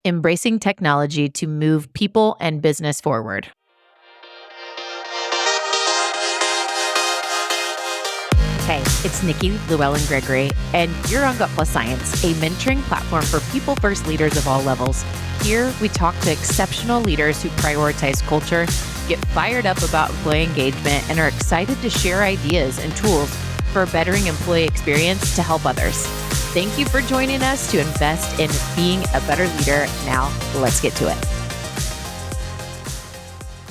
embracing technology to move people and business forward. Hey, it's Nikki Lewallen Gregory, and you're on Gut Plus Science, a mentoring platform for people-first leaders of all levels. Here, we talk to exceptional leaders who prioritize culture, get fired up about employee engagement, and are excited to share ideas and tools for a bettering employee experience to help others. Thank you for joining us to invest in being a better leader. Now, let's get to it.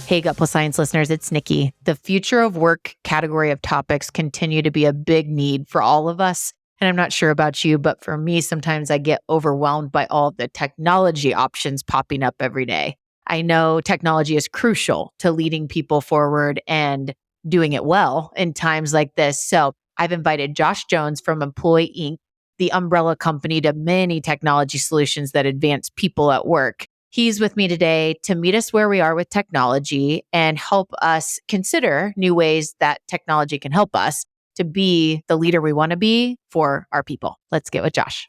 Hey, Gut Plus Science listeners, it's Nikki. The future of work category of topics continue to be a big need for all of us. And I'm not sure about you, but for me, sometimes I get overwhelmed by all the technology options popping up every day. I know technology is crucial to leading people forward and doing it well in times like this. So I've invited Josh Jones from Employ Inc., the umbrella company to many technology solutions that advance people at work. He's with me today to meet us where we are with technology and help us consider new ways that technology can help us to be the leader we want to be for our people. Let's get with Josh.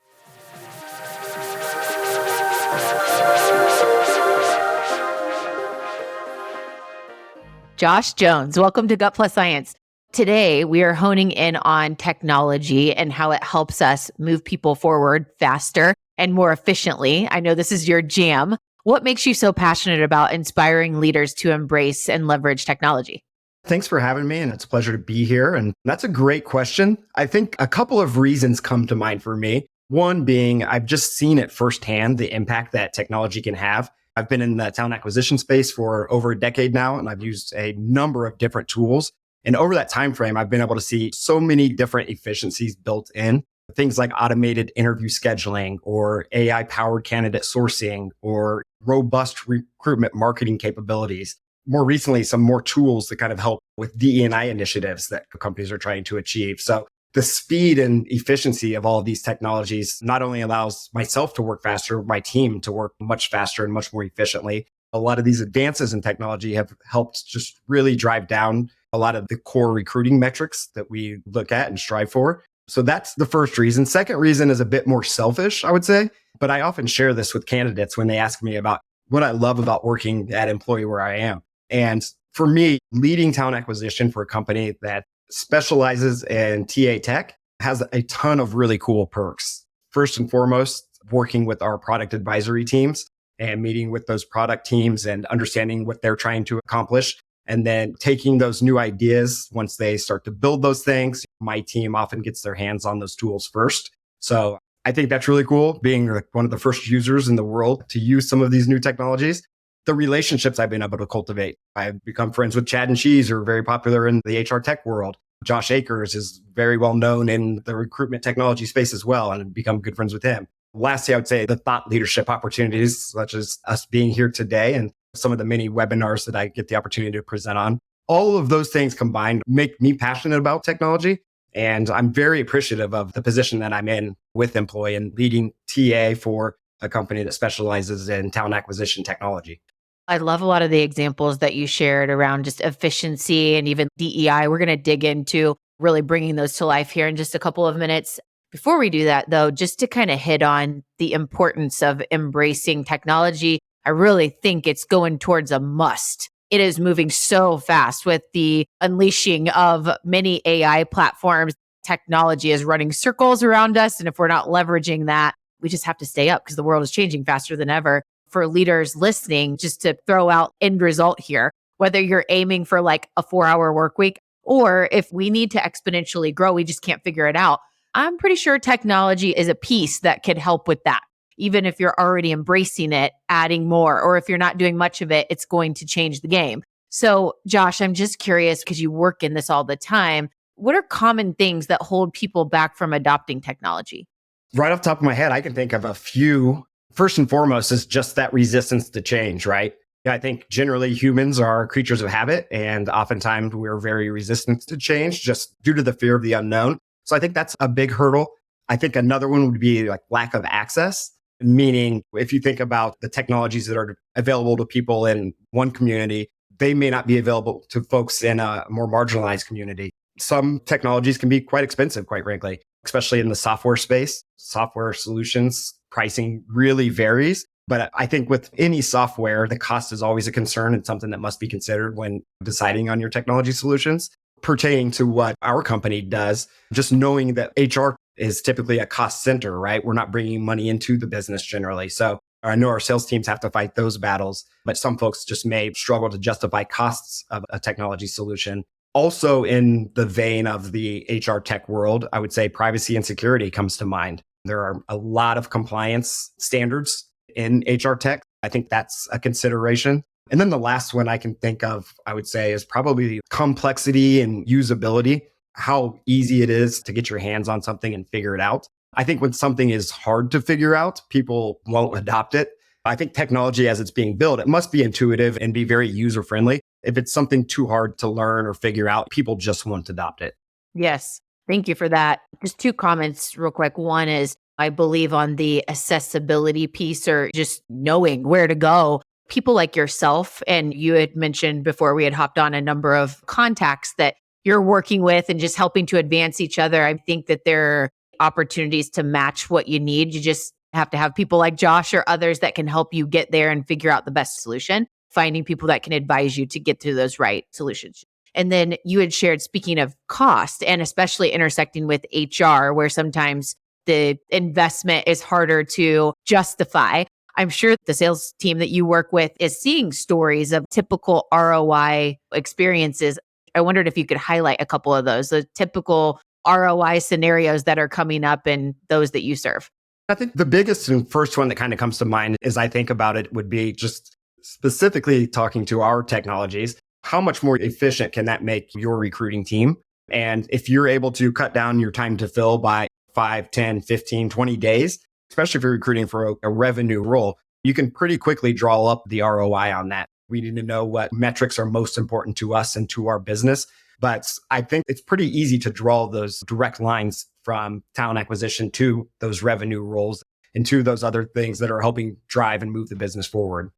Josh Jones, welcome to Gut Plus Science. Today, we are honing in on technology and how it helps us move people forward faster and more efficiently. I know this is your jam. What makes you so passionate about inspiring leaders to embrace and leverage technology? Thanks for having me, and it's a pleasure to be here. And that's a great question. I think a couple of reasons come to mind for me. One being, I've just seen it firsthand, the impact that technology can have. I've been in the talent acquisition space for over a decade now, and I've used a number of different tools. And over that time frame, I've been able to see so many different efficiencies built in. Things like automated interview scheduling or AI-powered candidate sourcing or robust recruitment marketing capabilities. More recently, some more tools that kind of help with DE&I initiatives that companies are trying to achieve. So the speed and efficiency of all of these technologies not only allows myself to work faster, my team to work much faster and much more efficiently. A lot of these advances in technology have helped just really drive down a lot of the core recruiting metrics that we look at and strive for. So that's the first reason. Second reason is a bit more selfish, I would say, but I often share this with candidates when they ask me about what I love about working at Employee where I am. And for me, leading talent acquisition for a company that specializes in TA tech has a ton of really cool perks. First and foremost, working with our product advisory teams and meeting with those product teams and understanding what they're trying to accomplish. And then taking those new ideas, once they start to build those things, my team often gets their hands on those tools first. So I think that's really cool, being one of the first users in the world to use some of these new technologies. The relationships I've been able to cultivate. I've become friends with Chad and Cheese, who are very popular in the HR tech world. Josh Akers is very well known in the recruitment technology space as well, and I've become good friends with him. Lastly, I would say the thought leadership opportunities, such as us being here today and some of the many webinars that I get the opportunity to present on. All of those things combined make me passionate about technology. And I'm very appreciative of the position that I'm in with Employ and leading TA for a company that specializes in talent acquisition technology. I love a lot of the examples that you shared around just efficiency and even DEI. We're going to dig into really bringing those to life here in just a couple of minutes. Before we do that, though, just to kind of hit on the importance of embracing technology, I really think it's going towards a must. It is moving so fast with the unleashing of many AI platforms. Technology is running circles around us. And if we're not leveraging that, we just have to stay up because the world is changing faster than ever. For leaders listening, just to throw out end result here, whether you're aiming for like a 4-hour work week, or if we need to exponentially grow, we just can't figure it out. I'm pretty sure technology is a piece that could help with that. Even if you're already embracing it, adding more, or if you're not doing much of it, it's going to change the game. So Josh, I'm just curious because you work in this all the time. What are common things that hold people back from adopting technology? Right off the top of my head, I can think of a few. First and foremost is just that resistance to change, right? I think generally humans are creatures of habit, and oftentimes we're very resistant to change just due to the fear of the unknown. So I think that's a big hurdle. I think another one would be like lack of access, meaning if you think about the technologies that are available to people in one community, they may not be available to folks in a more marginalized community. Some technologies can be quite expensive, quite frankly, especially in the software space. Software solutions pricing really varies. But I think with any software, the cost is always a concern and something that must be considered when deciding on your technology solutions. Pertaining to what our company does, just knowing that HR is typically a cost center, right? We're not bringing money into the business generally. So I know our sales teams have to fight those battles, but some folks just may struggle to justify costs of a technology solution. Also, in the vein of the HR tech world, I would say privacy and security comes to mind. There are a lot of compliance standards in HR tech. I think that's a consideration. And then the last one I can think of, I would say, is probably complexity and usability, how easy it is to get your hands on something and figure it out. I think when something is hard to figure out, people won't adopt it. I think technology as it's being built, it must be intuitive and be very user friendly. If it's something too hard to learn or figure out, people just won't adopt it. Yes. Thank you for that. Just two comments real quick. One is, I believe on the accessibility piece or just knowing where to go. People like yourself, and you had mentioned before we had hopped on a number of contacts that you're working with and just helping to advance each other. I think that there are opportunities to match what you need. You just have to have people like Josh or others that can help you get there and figure out the best solution, finding people that can advise you to get to those right solutions. And then you had shared, speaking of cost and especially intersecting with HR, where sometimes the investment is harder to justify. I'm sure the sales team that you work with is seeing stories of typical ROI experiences. I wondered if you could highlight a couple of those, the typical ROI scenarios that are coming up and those that you serve. I think the biggest and first one that kind of comes to mind as I think about it would be just specifically talking to our technologies. How much more efficient can that make your recruiting team? And if you're able to cut down your time to fill by 5, 10, 15, 20 days, especially if you're recruiting for a revenue role, you can pretty quickly draw up the ROI on that. We need to know what metrics are most important to us and to our business. But I think it's pretty easy to draw those direct lines from talent acquisition to those revenue roles and to those other things that are helping drive and move the business forward.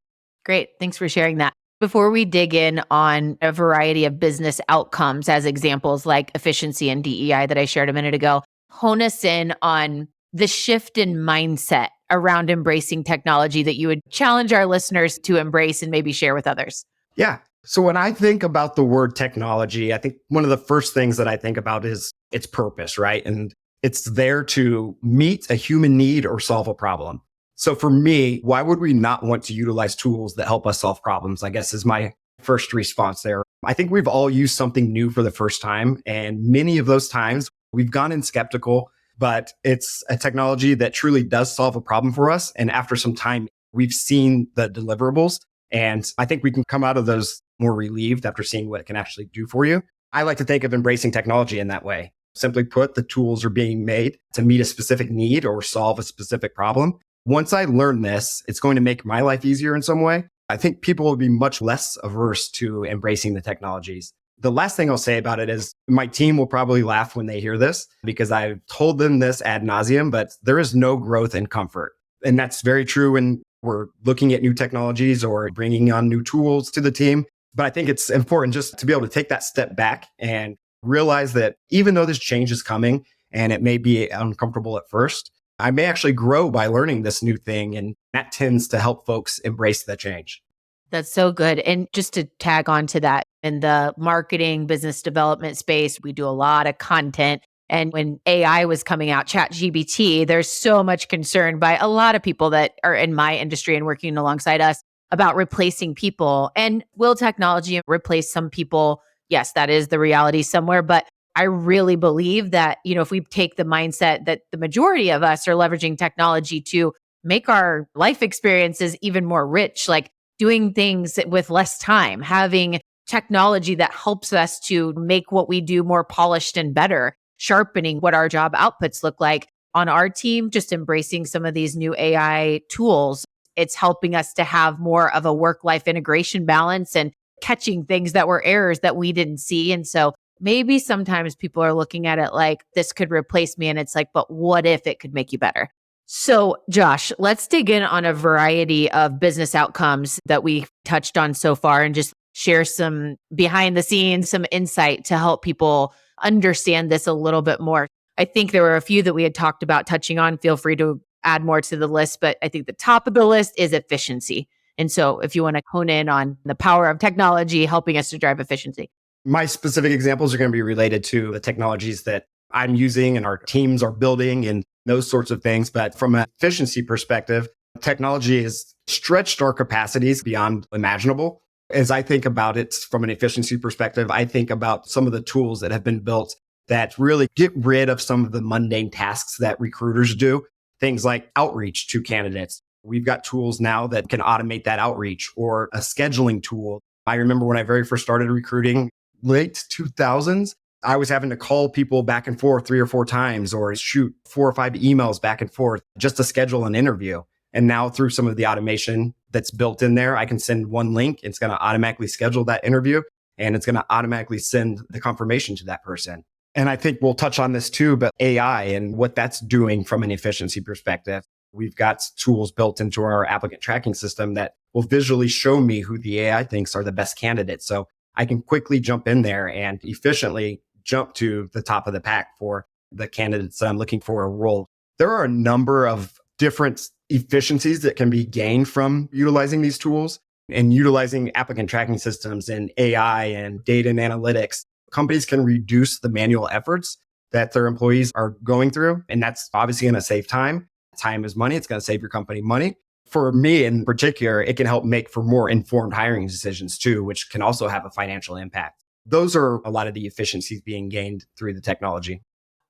Great. Thanks for sharing that. Before we dig in on a variety of business outcomes as examples like efficiency and DEI that I shared a minute ago, hone us in on the shift in mindset around embracing technology that you would challenge our listeners to embrace and maybe share with others. Yeah. So when I think about the word technology, I think one of the first things that I think about is its purpose, right? And it's there to meet a human need or solve a problem. So for me, why would we not want to utilize tools that help us solve problems? I guess is my first response there. I think we've all used something new for the first time. And many of those times we've gone in skeptical, but it's a technology that truly does solve a problem for us. And after some time, we've seen the deliverables. And I think we can come out of those more relieved after seeing what it can actually do for you. I like to think of embracing technology in that way. Simply put, the tools are being made to meet a specific need or solve a specific problem. Once I learn this, it's going to make my life easier in some way. I think people will be much less averse to embracing the technologies. The last thing I'll say about it is my team will probably laugh when they hear this because I've told them this ad nauseum, but there is no growth in comfort. And that's very true when we're looking at new technologies or bringing on new tools to the team. But I think it's important just to be able to take that step back and realize that even though this change is coming and it may be uncomfortable at first, I may actually grow by learning this new thing. And that tends to help folks embrace the change. That's so good. And just to tag on to that, in the marketing, business development space, we do a lot of content. And when AI was coming out, ChatGPT, there's so much concern by a lot of people that are in my industry and working alongside us about replacing people. And will technology replace some people? Yes, that is the reality somewhere. But I really believe that, if we take the mindset that the majority of us are leveraging technology to make our life experiences even more rich, like doing things with less time, having technology that helps us to make what we do more polished and better, sharpening what our job outputs look like on our team, just embracing some of these new AI tools. It's helping us to have more of a work-life integration balance and catching things that were errors that we didn't see. And so maybe sometimes people are looking at it like this could replace me. And it's like, but what if it could make you better? So Josh, let's dig in on a variety of business outcomes that we touched on so far and just share some behind the scenes, some insight to help people understand this a little bit more. I think there were a few that we had talked about touching on. Feel free to add more to the list, but I think the top of the list is efficiency. And so if you want to hone in on the power of technology helping us to drive efficiency. My specific examples are going to be related to the technologies that I'm using and our teams are building and those sorts of things. But from an efficiency perspective, technology has stretched our capacities beyond imaginable. As I think about it from an efficiency perspective, I think about some of the tools that have been built that really get rid of some of the mundane tasks that recruiters do. Things like outreach to candidates. We've got tools now that can automate that outreach, or a scheduling tool. I remember when I very first started recruiting, late 2000s, I was having to call people back and forth 3 or 4 times or shoot 4 or 5 emails back and forth just to schedule an interview. And now through some of the automation that's built in there, I can send one link. It's going to automatically schedule that interview and it's going to automatically send the confirmation to that person. And I think we'll touch on this too, but AI and what that's doing from an efficiency perspective. We've got tools built into our applicant tracking system that will visually show me who the AI thinks are the best candidates. So I can quickly jump in there and efficiently jump to the top of the pack for the candidates that I'm looking for a role. There are a number of different efficiencies that can be gained from utilizing these tools and utilizing applicant tracking systems and AI and data and analytics. Companies can reduce the manual efforts that their employees are going through. And that's obviously going to save time. Time is money. It's going to save your company money. For me in particular, it can help make for more informed hiring decisions too, which can also have a financial impact. Those are a lot of the efficiencies being gained through the technology.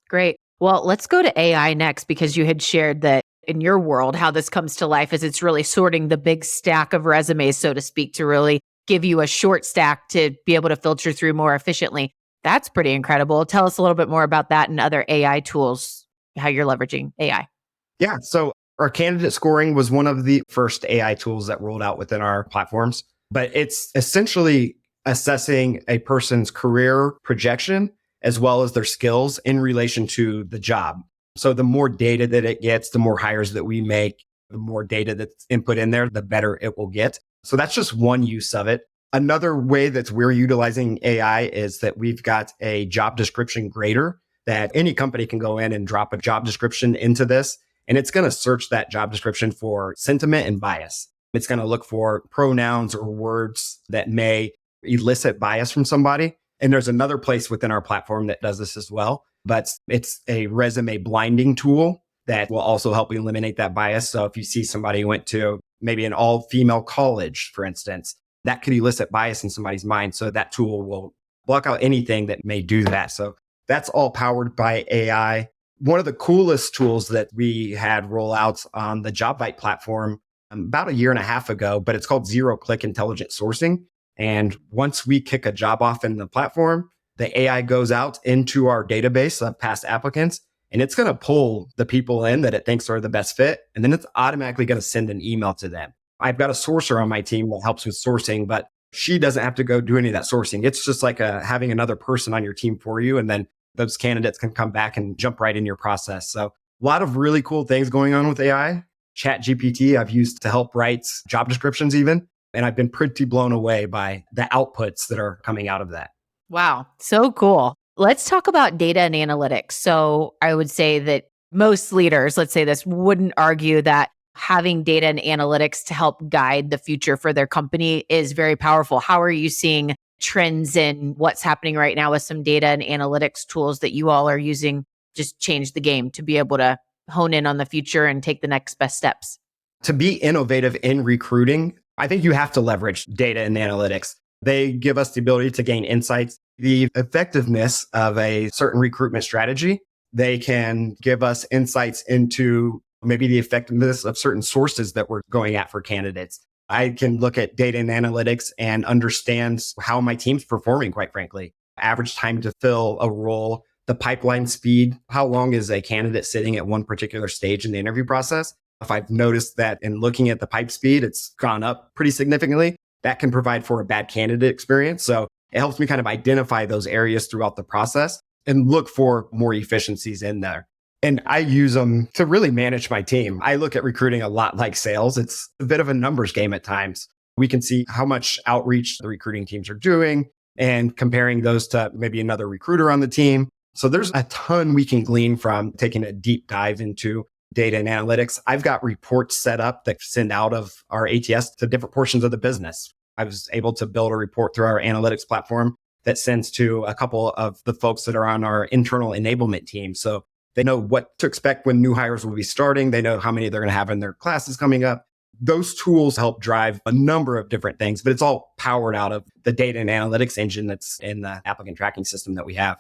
Great. Well, let's go to AI next, because you had shared that in your world, how this comes to life is it's really sorting the big stack of resumes, so to speak, to really give you a short stack to be able to filter through more efficiently. That's pretty incredible. Tell us a little bit more about that and other AI tools, how you're leveraging AI. Yeah. So our candidate scoring was one of the first AI tools that rolled out within our platforms, but it's essentially assessing a person's career projection as well as their skills in relation to the job. So the more data that it gets, the more hires that we make, the more data that's input in there, the better it will get. So that's just one use of it. Another way that we're utilizing AI is that we've got a job description grader that any company can go in and drop a job description into this. And it's going to search that job description for sentiment and bias. It's going to look for pronouns or words that may elicit bias from somebody. And there's another place within our platform that does this as well, but it's a resume blinding tool that will also help eliminate that bias. So if you see somebody who went to maybe an all-female college, for instance, that could elicit bias in somebody's mind. So that tool will block out anything that may do that. So that's all powered by AI. One of the coolest tools that we had rollouts on the JobVite platform about a year and a half ago, but it's called zero-click intelligent sourcing. And once we kick a job off in the platform, the AI goes out into our database of past applicants, and it's going to pull the people in that it thinks are the best fit. And then it's automatically going to send an email to them. I've got a sourcer on my team that helps with sourcing, but she doesn't have to go do any of that sourcing. It's just like having another person on your team for you. And then those candidates can come back and jump right in your process. So a lot of really cool things going on with AI. Chat GPT I've used to help write job descriptions even. And I've been pretty blown away by the outputs that are coming out of that. Wow, so cool. Let's talk about data and analytics. So I would say that most leaders, let's say this, wouldn't argue that having data and analytics to help guide the future for their company is very powerful. How are you seeing trends in what's happening right now with some data and analytics tools that you all are using just change the game to be able to hone in on the future and take the next best steps? To be innovative in recruiting, I think you have to leverage data and analytics. They give us the ability to gain insights, the effectiveness of a certain recruitment strategy. They can give us insights into maybe the effectiveness of certain sources that we're going at for candidates. I can look at data and analytics and understand how my team's performing, quite frankly. Average time to fill a role, the pipeline speed, how long is a candidate sitting at one particular stage in the interview process? If I've noticed that in looking at the pipe speed, it's gone up pretty significantly, that can provide for a bad candidate experience. So it helps me kind of identify those areas throughout the process and look for more efficiencies in there. And I use them to really manage my team. I look at recruiting a lot like sales. It's a bit of a numbers game at times. We can see how much outreach the recruiting teams are doing and comparing those to maybe another recruiter on the team. So there's a ton we can glean from taking a deep dive into data and analytics. I've got reports set up that send out of our ATS to different portions of the business. I was able to build a report through our analytics platform that sends to a couple of the folks that are on our internal enablement team. So they know what to expect when new hires will be starting. They know how many they're going to have in their classes coming up. Those tools help drive a number of different things, but it's all powered out of the data and analytics engine that's in the applicant tracking system that we have.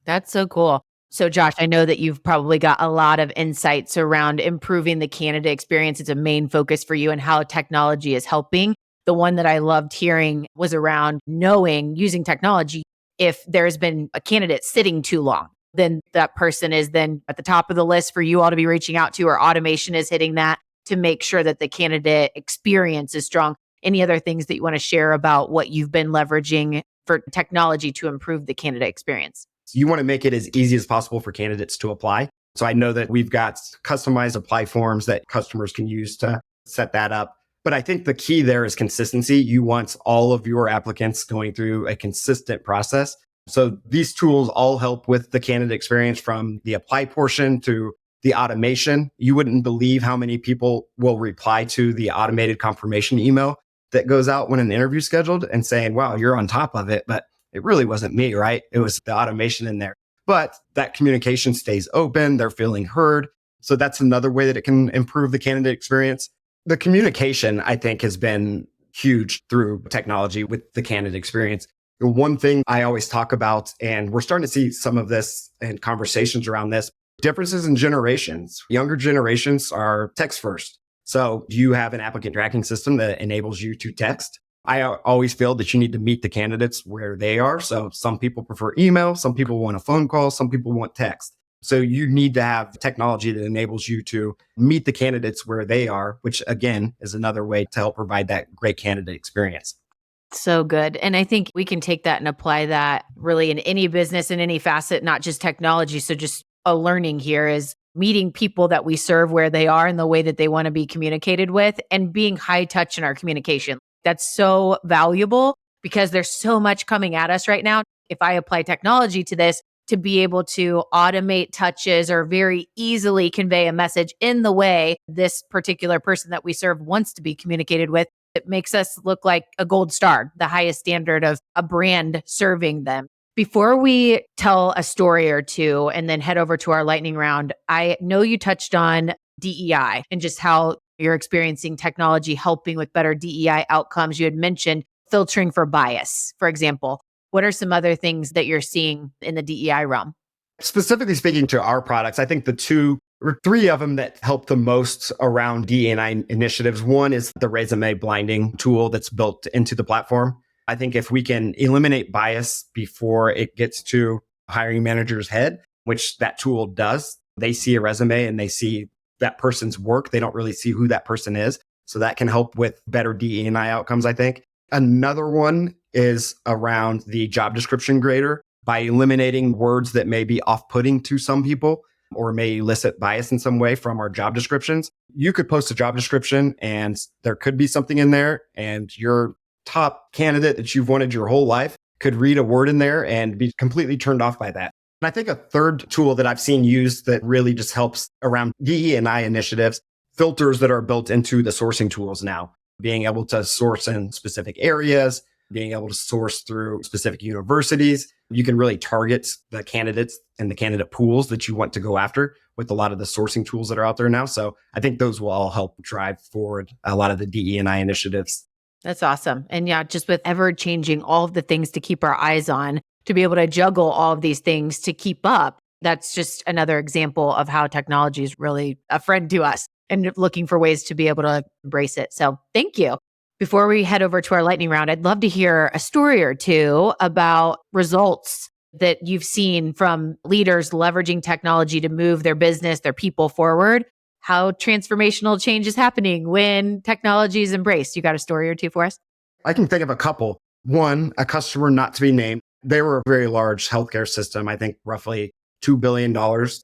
That's so cool. So, Josh, I know that you've probably got a lot of insights around improving the candidate experience. It's a main focus for you and how technology is helping. The one that I loved hearing was around knowing using technology. If there's been a candidate sitting too long, then that person is then at the top of the list for you all to be reaching out to, or automation is hitting that to make sure that the candidate experience is strong. Any other things that you want to share about what you've been leveraging for technology to improve the candidate experience? You want to make it as easy as possible for candidates to apply. So I know that we've got customized apply forms that customers can use to set that up. But I think the key there is consistency. You want all of your applicants going through a consistent process. So these tools all help with the candidate experience, from the apply portion to the automation. You wouldn't believe how many people will reply to the automated confirmation email that goes out when an interview is scheduled and saying, wow, you're on top of it, but it really wasn't me, right? It was the automation in there. But that communication stays open. They're feeling heard. So that's another way that it can improve the candidate experience. The communication, I think, has been huge through technology with the candidate experience. The one thing I always talk about, and we're starting to see some of this in conversations around this, differences in generations. Younger generations are text first. So do you have an applicant tracking system that enables you to text? I always feel that you need to meet the candidates where they are. So some people prefer email, some people want a phone call, some people want text. So you need to have technology that enables you to meet the candidates where they are, which again is another way to help provide that great candidate experience. So good. And I think we can take that and apply that really in any business, in any facet, not just technology. So just a learning here is meeting people that we serve where they are and the way that they want to be communicated with, and being high touch in our communication. That's so valuable because there's so much coming at us right now. If I apply technology to this, to be able to automate touches or very easily convey a message in the way this particular person that we serve wants to be communicated with, it makes us look like a gold star, the highest standard of a brand serving them. Before we tell a story or two and then head over to our lightning round, I know you touched on DEI and just how you're experiencing technology helping with better DEI outcomes. You had mentioned filtering for bias, for example. What are some other things that you're seeing in the DEI realm? Specifically speaking to our products, I think the two or three of them that help the most around DE&I initiatives. One is the resume blinding tool that's built into the platform. I think if we can eliminate bias before it gets to a hiring manager's head, which that tool does, they see a resume and they see that person's work. They don't really see who that person is. So that can help with better DE&I outcomes, I think. Another one is around the job description grader. By eliminating words that may be off-putting to some people or may elicit bias in some way from our job descriptions, you could post a job description and there could be something in there, and your top candidate that you've wanted your whole life could read a word in there and be completely turned off by that. And I think a third tool that I've seen used that really just helps around DE&I initiatives, filters that are built into the sourcing tools now, being able to source in specific areas, being able to source through specific universities. You can really target the candidates and the candidate pools that you want to go after with a lot of the sourcing tools that are out there now. So I think those will all help drive forward a lot of the DE&I initiatives. That's awesome. And yeah, just with ever changing all of the things to keep our eyes on, to be able to juggle all of these things to keep up, that's just another example of how technology is really a friend to us and looking for ways to be able to embrace it. So thank you. Before we head over to our lightning round, I'd love to hear a story or two about results that you've seen from leaders leveraging technology to move their business, their people forward. How transformational change is happening when technology is embraced. You got a story or two for us? I can think of a couple. One, a customer not to be named. They were a very large healthcare system, I think roughly $2 billion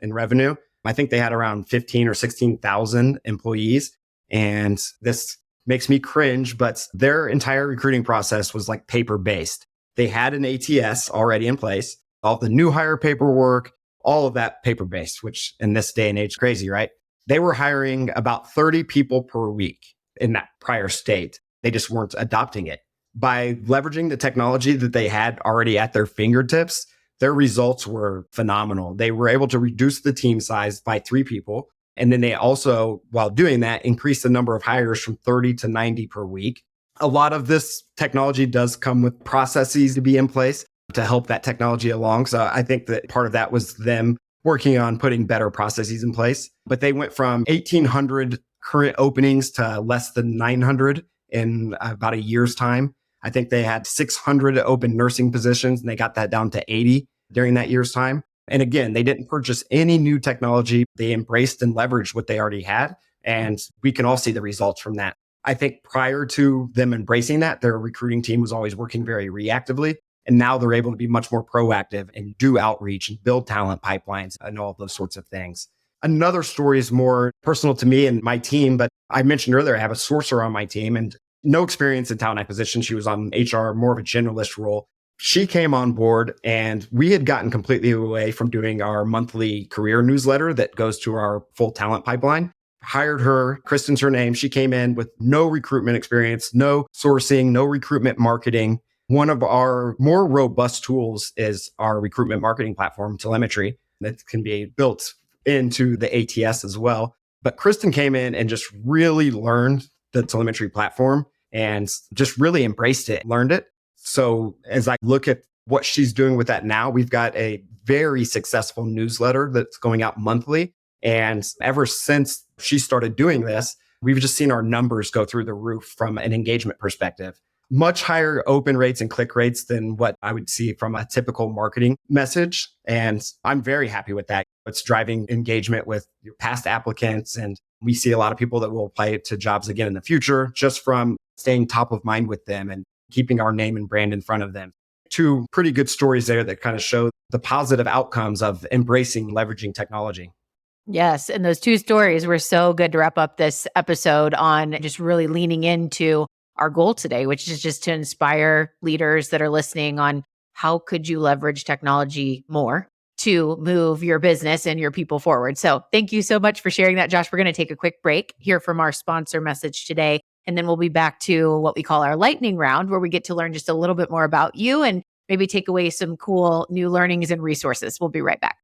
in revenue. I think they had around 15 or 16,000 employees. And this makes me cringe, but their entire recruiting process was like paper based. They had an ATS already in place, all the new hire paperwork, all of that paper based, which in this day and age, crazy, right? They were hiring about 30 people per week in that prior state. They just weren't adopting it. By leveraging the technology that they had already at their fingertips, their results were phenomenal. They were able to reduce the team size by 3 people. And then they also, while doing that, increased the number of hires from 30 to 90 per week. A lot of this technology does come with processes to be in place to help that technology along. So I think that part of that was them working on putting better processes in place. But they went from 1,800 current openings to less than 900 in about a year's time. I think they had 600 open nursing positions and they got that down to 80 during that year's time. And again, they didn't purchase any new technology. They embraced and leveraged what they already had. And we can all see the results from that. I think prior to them embracing that, their recruiting team was always working very reactively. And now they're able to be much more proactive and do outreach and build talent pipelines and all of those sorts of things. Another story is more personal to me and my team, but I mentioned earlier, I have a sourcer on my team and no experience in talent acquisition. She was on HR, more of a generalist role. She came on board and we had gotten completely away from doing our monthly career newsletter that goes to our full talent pipeline. Hired her, Kristen's her name. She came in with no recruitment experience, no sourcing, no recruitment marketing. One of our more robust tools is our recruitment marketing platform, telemetry, that can be built into the ATS as well. But Kristen came in and just really learned the telemetry platform and just really embraced it, learned it. So as I look at what she's doing with that now, we've got a very successful newsletter that's going out monthly. And ever since she started doing this, we've just seen our numbers go through the roof from an engagement perspective. Much higher open rates and click rates than what I would see from a typical marketing message. And I'm very happy with that. It's driving engagement with your past applicants. And we see a lot of people that will apply to jobs again in the future just from staying top of mind with them and keeping our name and brand in front of them. 2 pretty good stories there that kind of show the positive outcomes of embracing leveraging technology. Yes. And those 2 stories were so good to wrap up this episode on just really leaning into our goal today, which is just to inspire leaders that are listening on how could you leverage technology more to move your business and your people forward. So thank you so much for sharing that, Josh. We're going to take a quick break, hear from our sponsor message today, and then we'll be back to what we call our lightning round, where we get to learn just a little bit more about you and maybe take away some cool new learnings and resources. We'll be right back.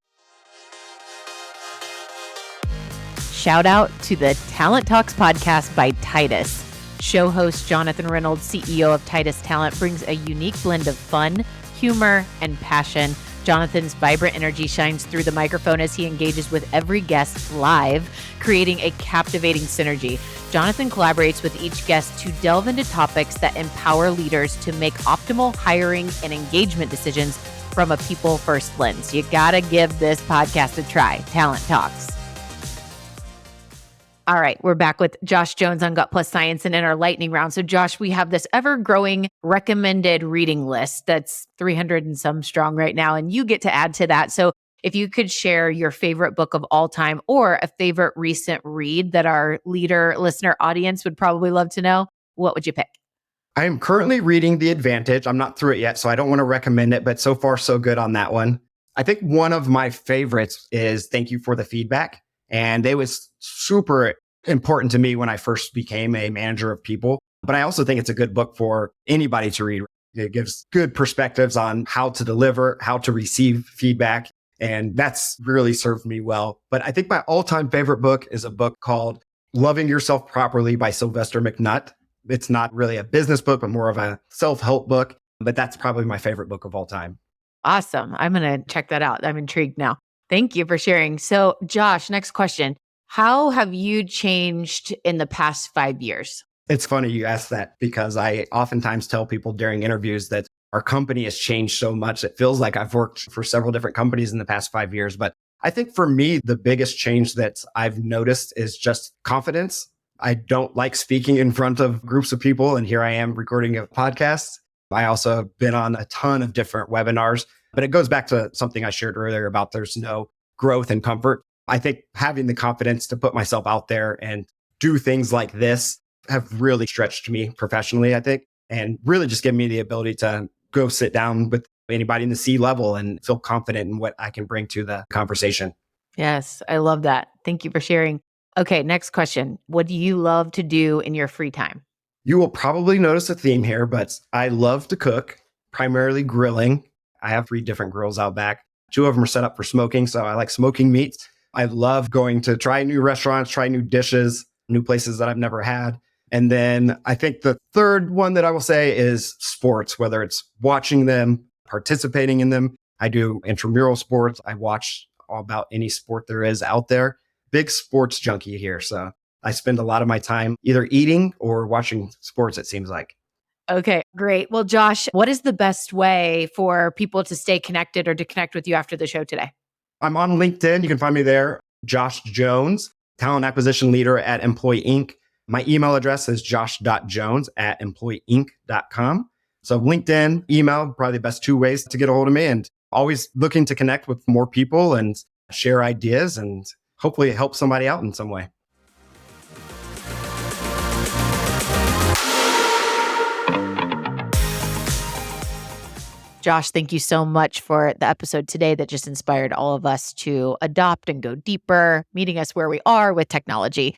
Shout out to the Talent Talks podcast by Titus. Show host Jonathan Reynolds, CEO of Titus Talent, brings a unique blend of fun, humor, and passion. Jonathan's vibrant energy shines through the microphone as he engages with every guest live, creating a captivating synergy. Jonathan collaborates with each guest to delve into topics that empower leaders to make optimal hiring and engagement decisions from a people-first lens. You gotta give this podcast a try. Talent Talks. All right, we're back with Josh Jones on Gut Plus Science and in our lightning round. So Josh, we have this ever-growing recommended reading list that's 300 and some strong right now, and you get to add to that. So if you could share your favorite book of all time or a favorite recent read that our listener audience would probably love to know, what would you pick? I am currently reading The Advantage. I'm not through it yet, so I don't want to recommend it, but so far so good on that one. I think one of my favorites is Thank You for the Feedback. And it was super important to me when I first became a manager of people. But I also think it's a good book for anybody to read. It gives good perspectives on how to deliver, how to receive feedback. And that's really served me well. But I think my all-time favorite book is a book called Loving Yourself Properly by Sylvester McNutt. It's not really a business book, but more of a self-help book. But that's probably my favorite book of all time. Awesome. I'm going to check that out. I'm intrigued now. Thank you for sharing. So, Josh, next question. How have you changed in the past 5 years? It's funny you ask that because I oftentimes tell people during interviews that our company has changed so much. It feels like I've worked for several different companies in the past 5 years. But I think for me, the biggest change that I've noticed is just confidence. I don't like speaking in front of groups of people. And here I am recording a podcast. I also have been on a ton of different webinars. But it goes back to something I shared earlier about there's no growth and comfort. I think having the confidence to put myself out there and do things like this have really stretched me professionally, I think, and really just given me the ability to go sit down with anybody in the C-level and feel confident in what I can bring to the conversation. Yes, I love that. Thank you for sharing. Okay, next question. What do you love to do in your free time? You will probably notice a theme here, but I love to cook, primarily grilling. I have 3 different grills out back. 2 of them are set up for smoking, so I like smoking meats. I love going to try new restaurants, try new dishes, new places that I've never had. And then I think the third one that I will say is sports, whether it's watching them, participating in them. I do intramural sports. I watch all about any sport there is out there. Big sports junkie here. So I spend a lot of my time either eating or watching sports, it seems like. Okay, great. Well, Josh, what is the best way for people to stay connected or to connect with you after the show today? I'm on LinkedIn. You can find me there. Josh Jones, talent acquisition leader at Employee Inc. My email address is josh.jones@employeeinc.com. So LinkedIn, email, probably the best 2 ways to get a hold of me, and always looking to connect with more people and share ideas and hopefully help somebody out in some way. Josh, thank you so much for the episode today that just inspired all of us to adopt and go deeper, meeting us where we are with technology.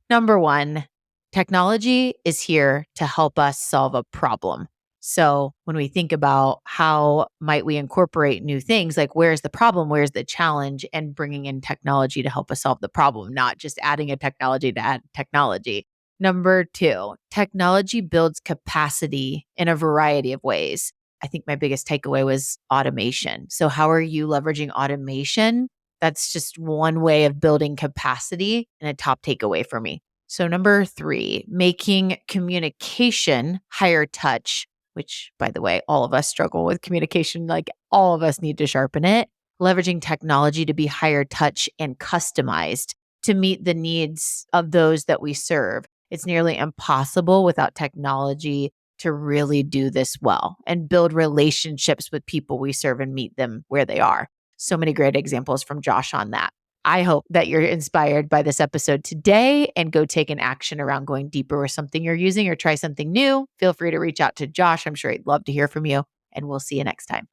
Number one, technology is here to help us solve a problem. So when we think about how might we incorporate new things, like where's the problem, where's the challenge, and bringing in technology to help us solve the problem, not just adding a technology to add technology. Number two, technology builds capacity in a variety of ways. I think my biggest takeaway was automation. So how are you leveraging automation? That's just one way of building capacity and a top takeaway for me. So number three, making communication higher touch, which by the way, all of us struggle with communication. Like all of us need to sharpen it. Leveraging technology to be higher touch and customized to meet the needs of those that we serve. It's nearly impossible without technology to really do this well and build relationships with people we serve and meet them where they are. So many great examples from Josh on that. I hope that you're inspired by this episode today and go take an action around going deeper with something you're using or try something new. Feel free to reach out to Josh. I'm sure he'd love to hear from you, and we'll see you next time.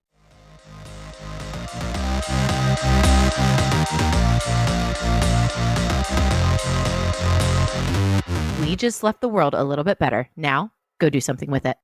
We just left the world a little bit better. Now, go do something with it.